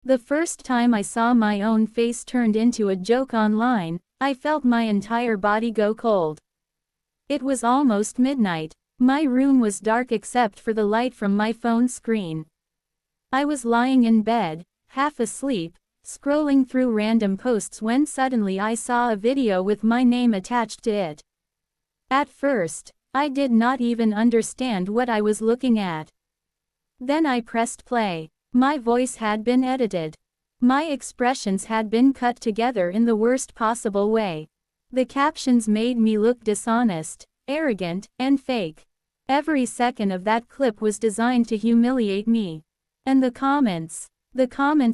The first time I saw my own face turned into a joke online, I felt my entire body go cold. It was almost midnight. My room was dark except for the light from my phone screen. I was lying in bed, half asleep, scrolling through random posts when suddenly I saw a video with my name attached to it. At first, I did not even understand what I was looking at. Then I pressed play. My voice had been edited. My expressions had been cut together in the worst possible way. The captions made me look dishonest, arrogant, and fake. Every second of that clip was designed to humiliate me. And the comments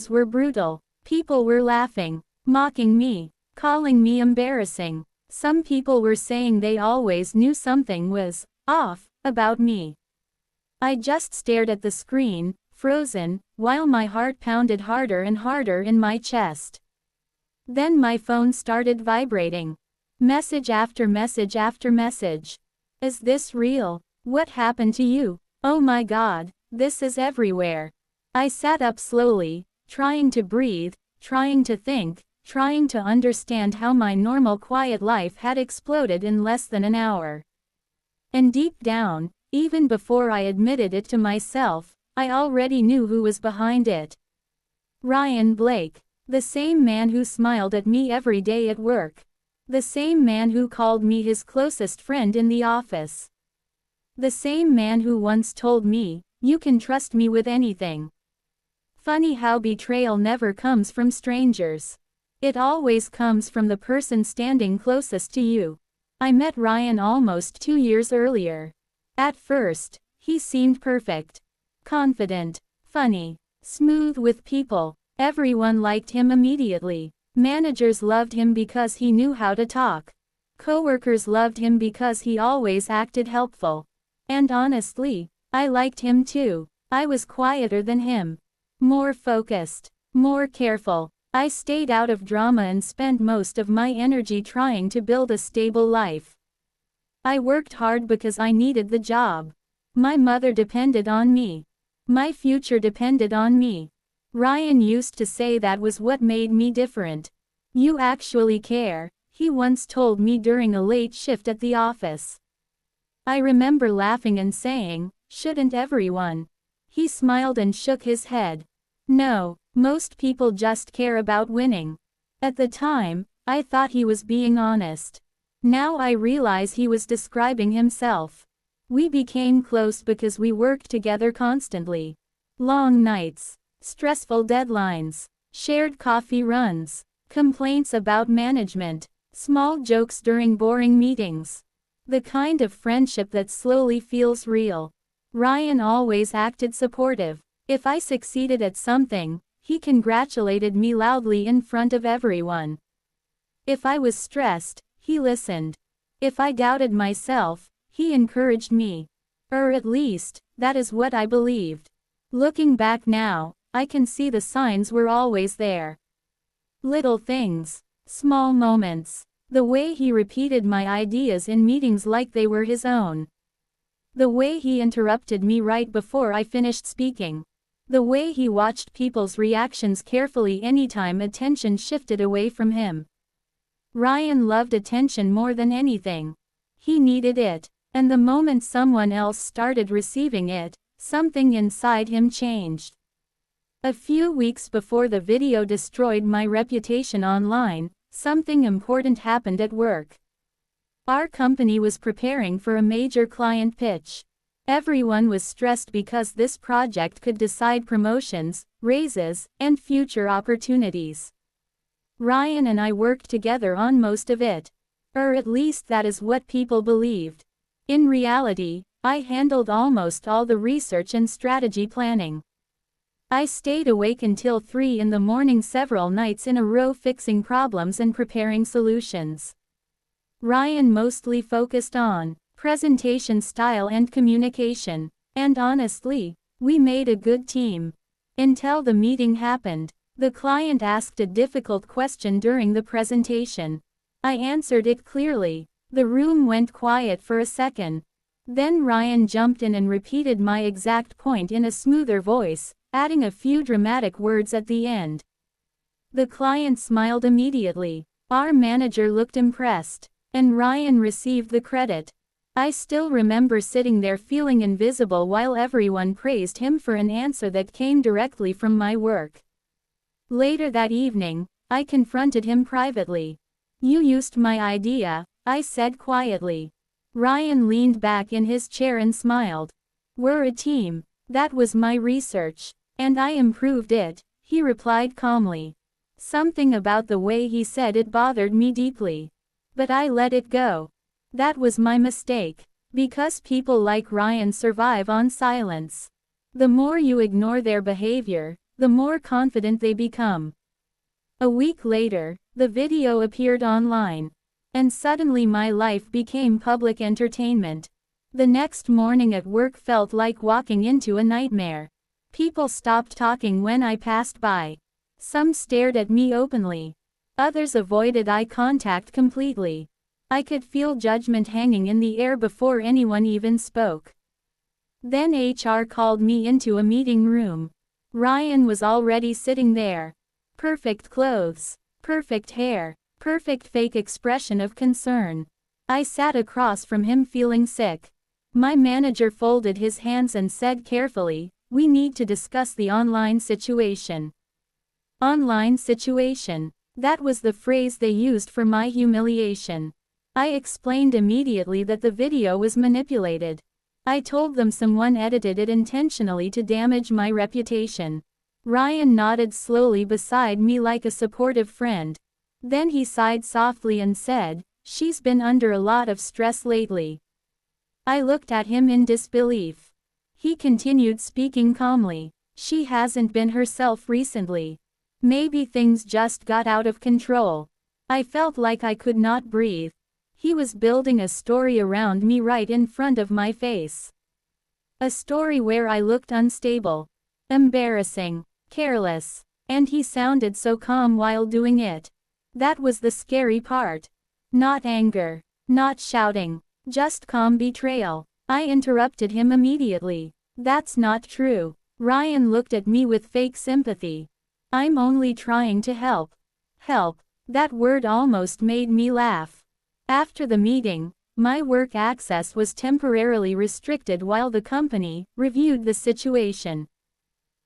were brutal. People were laughing, mocking me, calling me embarrassing. Some people were saying they always knew something was off about me. I just stared at the screen, frozen, while my heart pounded harder and harder in my chest. Then my phone started vibrating. Message after message after message. Is this real? What happened to you? Oh my God, this is everywhere. I sat up slowly, trying to breathe, trying to think, trying to understand how my normal quiet life had exploded in less than an hour. And deep down, even before I admitted it to myself, I already knew who was behind it. Ryan Blake. The same man who smiled at me every day at work. The same man who called me his closest friend in the office. The same man who once told me, "You can trust me with anything." Funny how betrayal never comes from strangers. It always comes from the person standing closest to you. I met Ryan almost 2 years earlier. At first, he seemed perfect. Confident, funny, smooth with people. Everyone liked him immediately. Managers loved him because he knew how to talk. Coworkers loved him because he always acted helpful. And honestly, I liked him too. I was quieter than him. More focused. More careful. I stayed out of drama and spent most of my energy trying to build a stable life. I worked hard because I needed the job. My mother depended on me. My future depended on me. Ryan used to say that was what made me different. "You actually care," he once told me during a late shift at the office. I remember laughing and saying, "Shouldn't everyone?" He smiled and shook his head. "No, most people just care about winning." At the time, I thought he was being honest. Now I realize he was describing himself. We became close because we worked together constantly. Long nights, stressful deadlines, shared coffee runs, complaints about management, small jokes during boring meetings. The kind of friendship that slowly feels real. Ryan always acted supportive. If I succeeded at something, he congratulated me loudly in front of everyone. If I was stressed, he listened. If I doubted myself, he encouraged me. Or at least, that is what I believed. Looking back now, I can see the signs were always there. Little things, small moments. The way he repeated my ideas in meetings like they were his own. The way he interrupted me right before I finished speaking. The way he watched people's reactions carefully anytime attention shifted away from him. Ryan loved attention more than anything. He needed it. And the moment someone else started receiving it, something inside him changed. A few weeks before the video destroyed my reputation online, something important happened at work. Our company was preparing for a major client pitch. Everyone was stressed because this project could decide promotions, raises, and future opportunities. Ryan and I worked together on most of it. Or at least that is what people believed. In reality, I handled almost all the research and strategy planning. I stayed awake until 3 in the morning several nights in a row fixing problems and preparing solutions. Ryan mostly focused on presentation style and communication. And honestly, we made a good team. Until the meeting happened. The client asked a difficult question during the presentation. I answered it clearly. The room went quiet for a second. Then Ryan jumped in and repeated my exact point in a smoother voice, adding a few dramatic words at the end. The client smiled immediately. Our manager looked impressed. And Ryan received the credit. I still remember sitting there feeling invisible while everyone praised him for an answer that came directly from my work. Later that evening, I confronted him privately. "You used my idea," I said quietly. Ryan leaned back in his chair and smiled. "We're a team. That was my research. And I improved it," he replied calmly. Something about the way he said it bothered me deeply. But I let it go. That was my mistake. Because people like Ryan survive on silence. The more you ignore their behavior, the more confident they become. A week later, the video appeared online. And suddenly my life became public entertainment. The next morning at work felt like walking into a nightmare. People stopped talking when I passed by. Some stared at me openly. Others avoided eye contact completely. I could feel judgment hanging in the air before anyone even spoke. Then HR called me into a meeting room. Ryan was already sitting there. Perfect clothes, perfect hair, perfect fake expression of concern. I sat across from him feeling sick. My manager folded his hands and said carefully, "We need to discuss the online situation." Online situation. That was the phrase they used for my humiliation. I explained immediately that the video was manipulated. I told them someone edited it intentionally to damage my reputation. Ryan nodded slowly beside me like a supportive friend. Then he sighed softly and said, "She's been under a lot of stress lately." I looked at him in disbelief. He continued speaking calmly. "She hasn't been herself recently. Maybe things just got out of control." I felt like I could not breathe. He was building a story around me right in front of my face. A story where I looked unstable, embarrassing, careless, and he sounded so calm while doing it. That was the scary part. Not anger, not shouting, just calm betrayal. I interrupted him immediately. "That's not true." Ryan looked at me with fake sympathy. "I'm only trying to help." Help. That word almost made me laugh. After the meeting, my work access was temporarily restricted while the company reviewed the situation.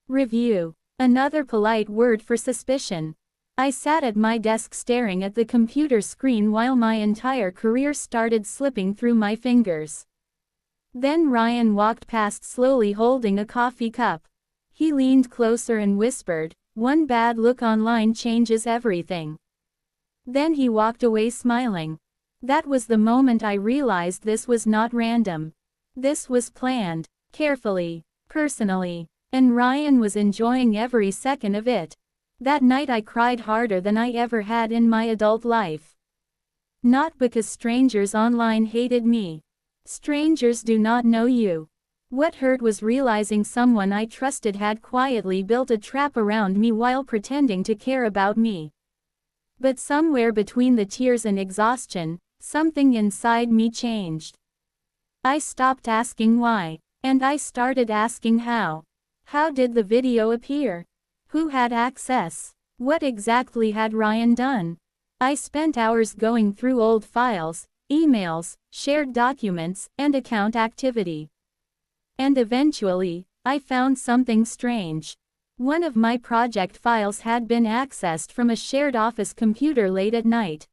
Review. Another polite word for suspicion. I sat at my desk staring at the computer screen while my entire career started slipping through my fingers. Then Ryan walked past slowly holding a coffee cup. He leaned closer and whispered, "One bad look online changes everything." Then he walked away smiling. That was the moment I realized this was not random. This was planned, carefully, personally, and Ryan was enjoying every second of it. That night I cried harder than I ever had in my adult life. Not because strangers online hated me. Strangers do not know you. What hurt was realizing someone I trusted had quietly built a trap around me while pretending to care about me. But somewhere between the tears and exhaustion, something inside me changed. I stopped asking why, and I started asking how. How did the video appear? Who had access? What exactly had Ryan done? I spent hours going through old files, emails, shared documents, and account activity. And eventually, I found something strange. One of my project files had been accessed from a shared office computer late at night.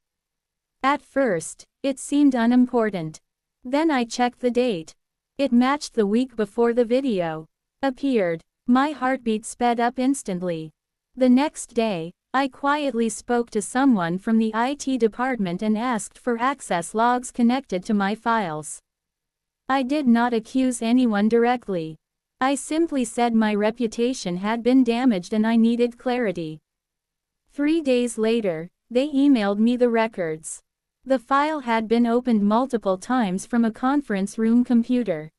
At first, it seemed unimportant. Then I checked the date. It matched the week before the video appeared. My heartbeat sped up instantly. The next day, I quietly spoke to someone from the IT department and asked for access logs connected to my files. I did not accuse anyone directly. I simply said my reputation had been damaged and I needed clarity. 3 days later, they emailed me the records. The file had been opened multiple times from a conference room computer.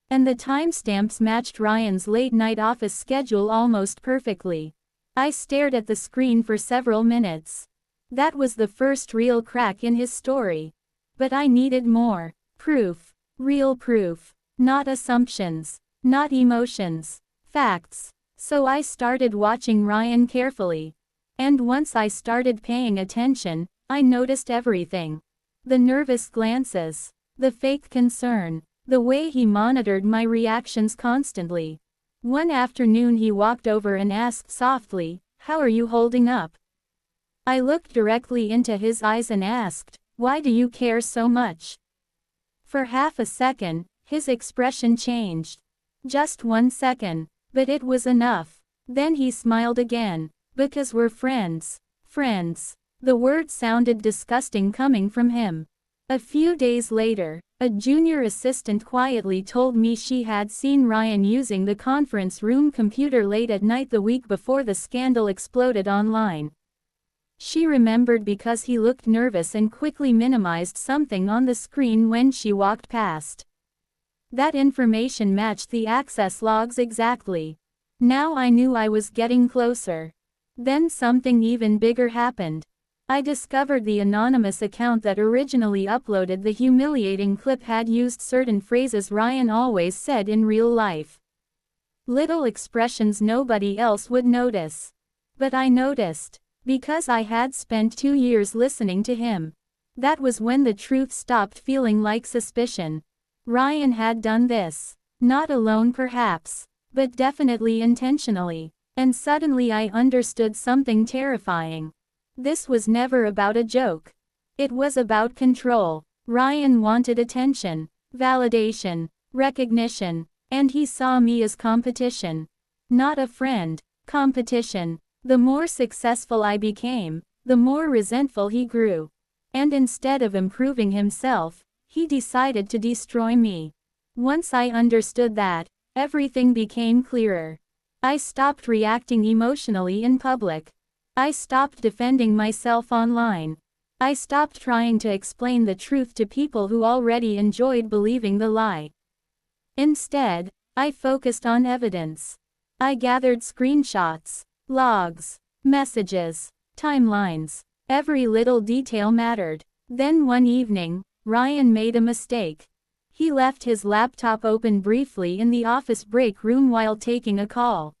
And the timestamps matched Ryan's late-night office schedule almost perfectly. I stared at the screen for several minutes. That was the first real crack in his story. But I needed more. Proof. Real proof. Not assumptions. Not emotions. Facts. So I started watching Ryan carefully. And once I started paying attention, I noticed everything. The nervous glances, the fake concern, the way he monitored my reactions constantly. One afternoon he walked over and asked softly, "How are you holding up?" I looked directly into his eyes and asked, "Why do you care so much?" For half a second, his expression changed. Just 1 second, but it was enough. Then he smiled again. "Because we're friends." Friends. The word sounded disgusting coming from him. A few days later, a junior assistant quietly told me she had seen Ryan using the conference room computer late at night the week before the scandal exploded online. She remembered because he looked nervous and quickly minimized something on the screen when she walked past. That information matched the access logs exactly. Now I knew I was getting closer. Then something even bigger happened. I discovered the anonymous account that originally uploaded the humiliating clip had used certain phrases Ryan always said in real life. Little expressions nobody else would notice. But I noticed. Because I had spent 2 years listening to him. That was when the truth stopped feeling like suspicion. Ryan had done this. Not alone perhaps, but definitely intentionally. And suddenly I understood something terrifying. This was never about a joke. It was about control. Ryan wanted attention, validation, recognition, and he saw me as competition. Not a friend, competition. The more successful I became, the more resentful he grew. And instead of improving himself, he decided to destroy me. Once I understood that, everything became clearer. I stopped reacting emotionally in public. I stopped defending myself online. I stopped trying to explain the truth to people who already enjoyed believing the lie. Instead, I focused on evidence. I gathered screenshots, logs, messages, timelines. Every little detail mattered. Then one evening, Ryan made a mistake. He left his laptop open briefly in the office break room while taking a call.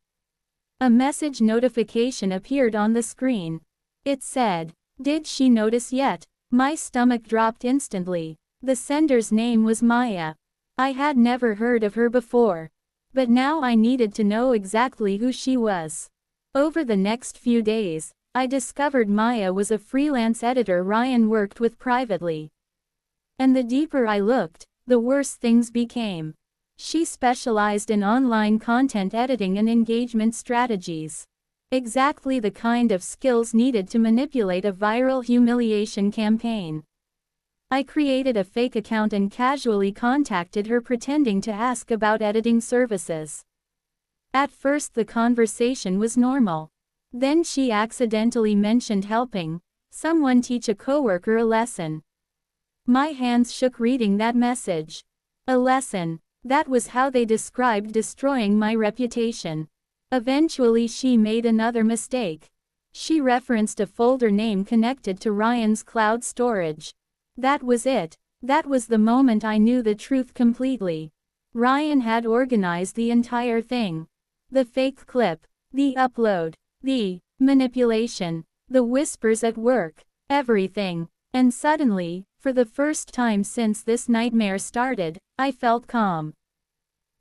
A message notification appeared on the screen. It said, "Did she notice yet?" My stomach dropped instantly. The sender's name was Maya. I had never heard of her before. But now I needed to know exactly who she was. Over the next few days, I discovered Maya was a freelance editor Ryan worked with privately. And the deeper I looked, the worse things became. She specialized in online content editing and engagement strategies. Exactly the kind of skills needed to manipulate a viral humiliation campaign. I created a fake account and casually contacted her pretending to ask about editing services. At first the conversation was normal. Then she accidentally mentioned helping someone teach a coworker a lesson. My hands shook reading that message. A lesson. That was how they described destroying my reputation. Eventually she made another mistake. She referenced a folder name connected to Ryan's cloud storage. That was it. That was the moment I knew the truth completely. Ryan had organized the entire thing. The fake clip, the upload, the manipulation, the whispers at work, everything. And suddenly, for the first time since this nightmare started, I felt calm.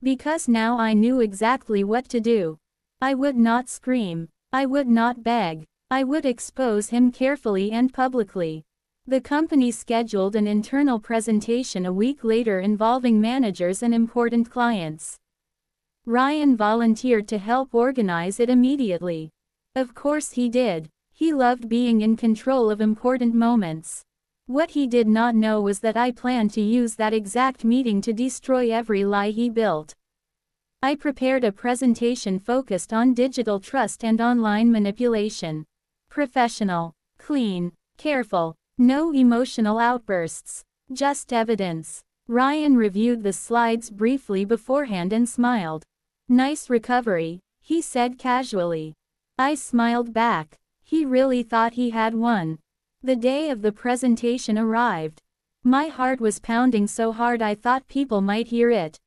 Because now I knew exactly what to do. I would not scream. I would not beg. I would expose him carefully and publicly. The company scheduled an internal presentation a week later involving managers and important clients. Ryan volunteered to help organize it immediately. Of course he did. He loved being in control of important moments. What he did not know was that I planned to use that exact meeting to destroy every lie he built. I prepared a presentation focused on digital trust and online manipulation. Professional, clean, careful, no emotional outbursts, just evidence. Ryan reviewed the slides briefly beforehand and smiled. "Nice recovery," he said casually. I smiled back. He really thought he had won. The day of the presentation arrived. My heart was pounding so hard I thought people might hear it.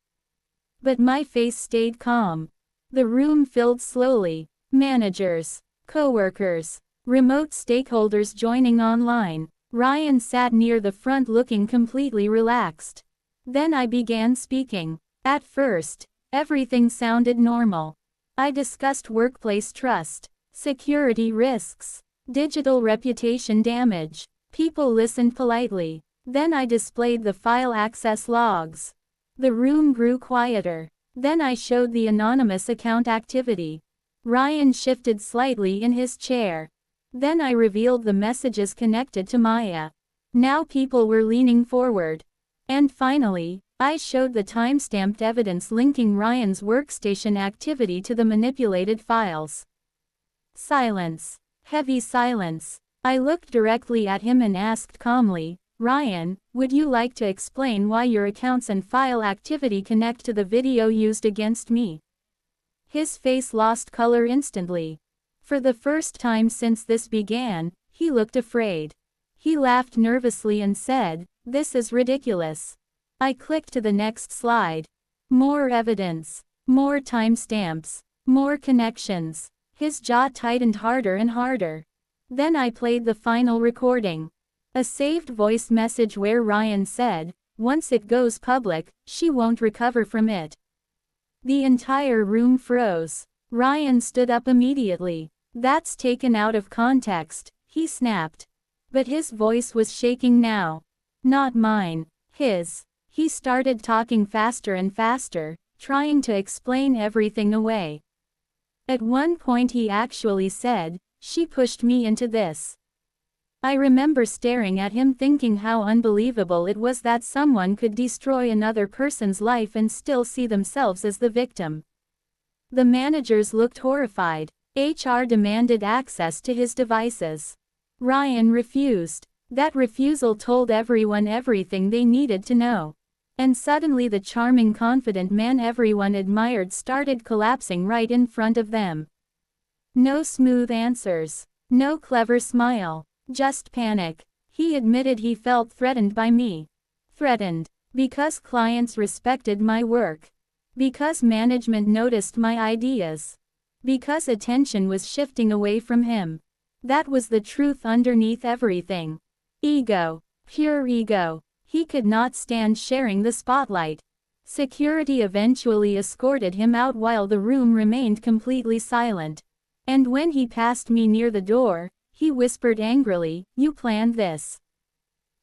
But my face stayed calm. The room filled slowly. Managers, coworkers, remote stakeholders joining online. Ryan sat near the front looking completely relaxed. Then I began speaking. At first, everything sounded normal. I discussed workplace trust, security risks, digital reputation damage. People listened politely. Then I displayed the file access logs. The room grew quieter. Then I showed the anonymous account activity. Ryan shifted slightly in his chair. Then I revealed the messages connected to Maya. Now people were leaning forward. And finally, I showed the timestamped evidence linking Ryan's workstation activity to the manipulated files. Silence. Heavy silence. I looked directly at him and asked calmly, "Ryan, would you like to explain why your accounts and file activity connect to the video used against me?" His face lost color instantly. For the first time since this began, he looked afraid. He laughed nervously and said, "This is ridiculous." I clicked to the next slide. More evidence. More timestamps. More connections. His jaw tightened harder and harder. Then I played the final recording. A saved voice message where Ryan said, "Once it goes public, she won't recover from it." The entire room froze. Ryan stood up immediately. "That's taken out of context," he snapped. But his voice was shaking now. Not mine. His. He started talking faster and faster, trying to explain everything away. At one point he actually said, "She pushed me into this." I remember staring at him thinking how unbelievable it was that someone could destroy another person's life and still see themselves as the victim. The managers looked horrified. HR demanded access to his devices. Ryan refused. That refusal told everyone everything they needed to know. And suddenly the charming, confident man everyone admired started collapsing right in front of them. No smooth answers. No clever smile. Just panic. He admitted he felt threatened by me. Threatened. Because clients respected my work. Because management noticed my ideas. Because attention was shifting away from him. That was the truth underneath everything. Ego. Pure ego. He could not stand sharing the spotlight. Security eventually escorted him out while the room remained completely silent. And when he passed me near the door, he whispered angrily, "You planned this."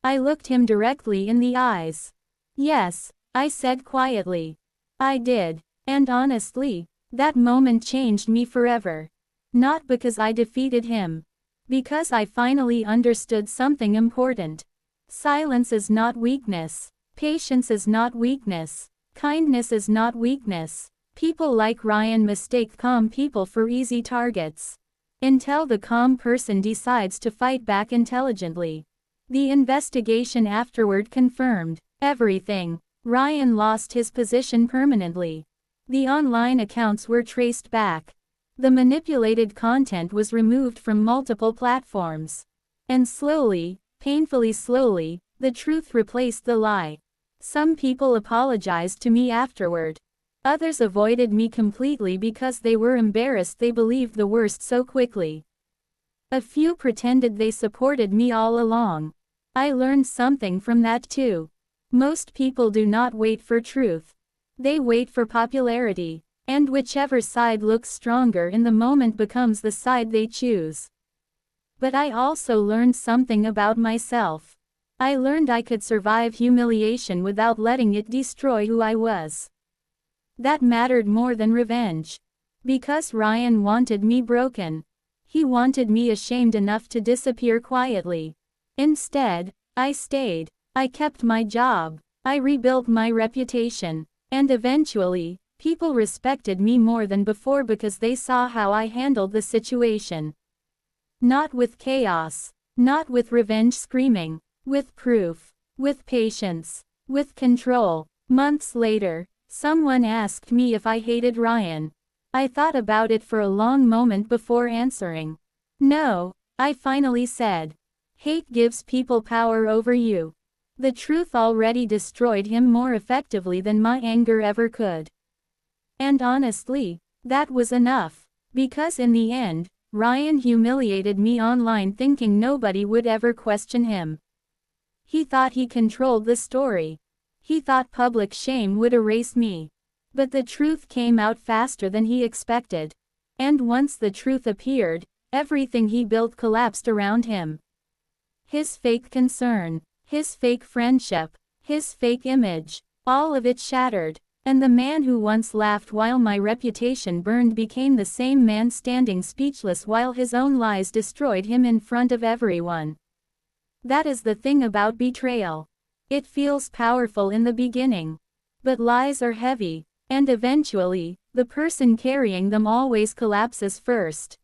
I looked him directly in the eyes. "Yes," I said quietly. "I did. And honestly, that moment changed me forever. Not because I defeated him. Because I finally understood something important. Silence is not weakness. Patience is not weakness. Kindness is not weakness. People like Ryan mistake calm people for easy targets. Until the calm person decides to fight back intelligently." The investigation afterward confirmed everything. Ryan lost his position permanently. The online accounts were traced back. The manipulated content was removed from multiple platforms. And slowly, painfully slowly, the truth replaced the lie. Some people apologized to me afterward. Others avoided me completely because they were embarrassed they believed the worst so quickly. A few pretended they supported me all along. I learned something from that too. Most people do not wait for truth. They wait for popularity. And whichever side looks stronger in the moment becomes the side they choose. But I also learned something about myself. I learned I could survive humiliation without letting it destroy who I was. That mattered more than revenge. Because Ryan wanted me broken. He wanted me ashamed enough to disappear quietly. Instead, I stayed. I kept my job. I rebuilt my reputation. And eventually, people respected me more than before because they saw how I handled the situation. Not with chaos. Not with revenge screaming. With proof. With patience. With control. Months later, someone asked me if I hated Ryan. I thought about it for a long moment before answering. "No," I finally said. "Hate gives people power over you." The truth already destroyed him more effectively than my anger ever could. And honestly, That was enough. Because in the end, Ryan humiliated me online thinking nobody would ever question him. He thought he controlled the story. He thought public shame would erase me. But the truth came out faster than he expected. And once the truth appeared, everything he built collapsed around him. His fake concern, his fake friendship, his fake image, all of it shattered. And the man who once laughed while my reputation burned became the same man standing speechless while his own lies destroyed him in front of everyone. That is the thing about betrayal. It feels powerful in the beginning. But lies are heavy, and eventually, the person carrying them always collapses first.